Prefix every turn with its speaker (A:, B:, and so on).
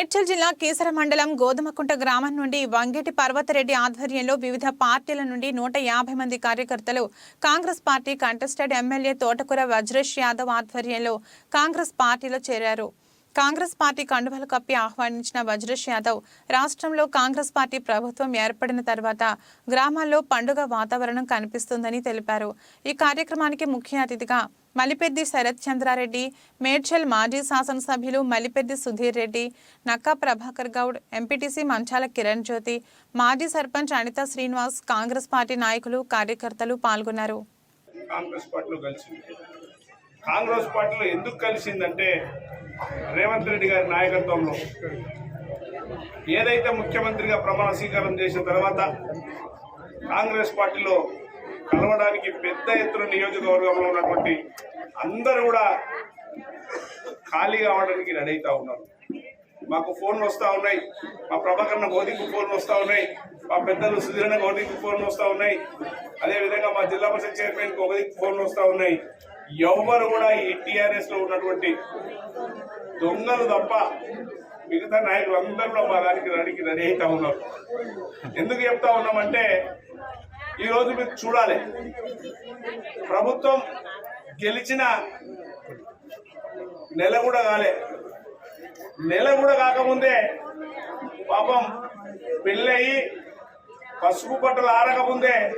A: మేడ్చల్ జిల్లా కీసర మండలం గోధుమకుంట గ్రామం నుండి వంగేటి పర్వతరెడ్డి ఆధ్వర్యంలో వివిధ పార్టీల నుండి 150 మంది కార్యకర్తలు కాంగ్రెస్ పార్టీ కంటెస్టెడ్ ఎమ్మెల్యే తోటకూర వజ్రేష్ యాదవ్ ఆధ్వర్యంలో కాంగ్రెస్ పార్టీలో చేరారు. కాంగ్రెస్ పార్టీ కండువాలు కప్పి ఆహ్వానించిన వజ్రేష్ యాదవ్ రాష్ట్రంలో కాంగ్రెస్ పార్టీ ప్రభుత్వం ఏర్పడిన తర్వాత గ్రామాల్లో పండుగ వాతావరణం కనిపిస్తుందని తెలిపారు. ఈ కార్యక్రమానికి ముఖ్య అతిథిగా మలిపెద్ది శరత్ చంద్రారెడ్డి, మేడ్చల్ మాజీ శాసనసభ్యులు మలిపెద్ది సుధీర్ రెడ్డి, నక్కా ప్రభాకర్ గౌడ్, ఎంపీటీసీ మంచాల కిరణ్ జ్యోతి, మాజీ సర్పంచ్ అనితా శ్రీనివాస్, కాంగ్రెస్ పార్టీ నాయకులు కార్యకర్తలు పాల్గొన్నారు.
B: కాంగ్రెస్ పార్టీలో ఎందుకు కలిసిందంటే రేవంత్ రెడ్డి గారి నాయకత్వంలో ఏదైతే ముఖ్యమంత్రిగా ప్రమాణ స్వీకారం చేసిన తర్వాత కాంగ్రెస్ పార్టీలో కలవడానికి పెద్ద ఎత్తున నియోజకవర్గంలో ఉన్నటువంటి అందరూ కూడా ఖాళీగా అవడానికి రెడీ అవుతా ఉన్నారు. మాకు ఫోన్లు వస్తూ ఉన్నాయి, మా ప్రభాకరణ గోధికు ఫోన్లు వస్తూ ఉన్నాయి, మా పెద్దలు సుధీరణ గోధికు ఫోన్లు వస్తూ ఉన్నాయి, అదేవిధంగా మా జిల్లా పరిషత్ చైర్మన్కి ఒకరికి ఫోన్లు వస్తూ ఉన్నాయి. ఎవరు కూడా ఈ టీఆర్ఎస్ లో ఉన్నటువంటి దొంగలు తప్ప మిగతా నాయకులు అందరూ కూడా మా దానికి రెడీ అవుతా ఉన్నారు. ఎందుకు చెప్తా ఉన్నామంటే ఈరోజు మీరు చూడాలి, ప్రభుత్వం గెలిచిన నెల కూడా కాకముందే పాపం పెళ్ళయి పసుపు బట్టలు ఆరకముందే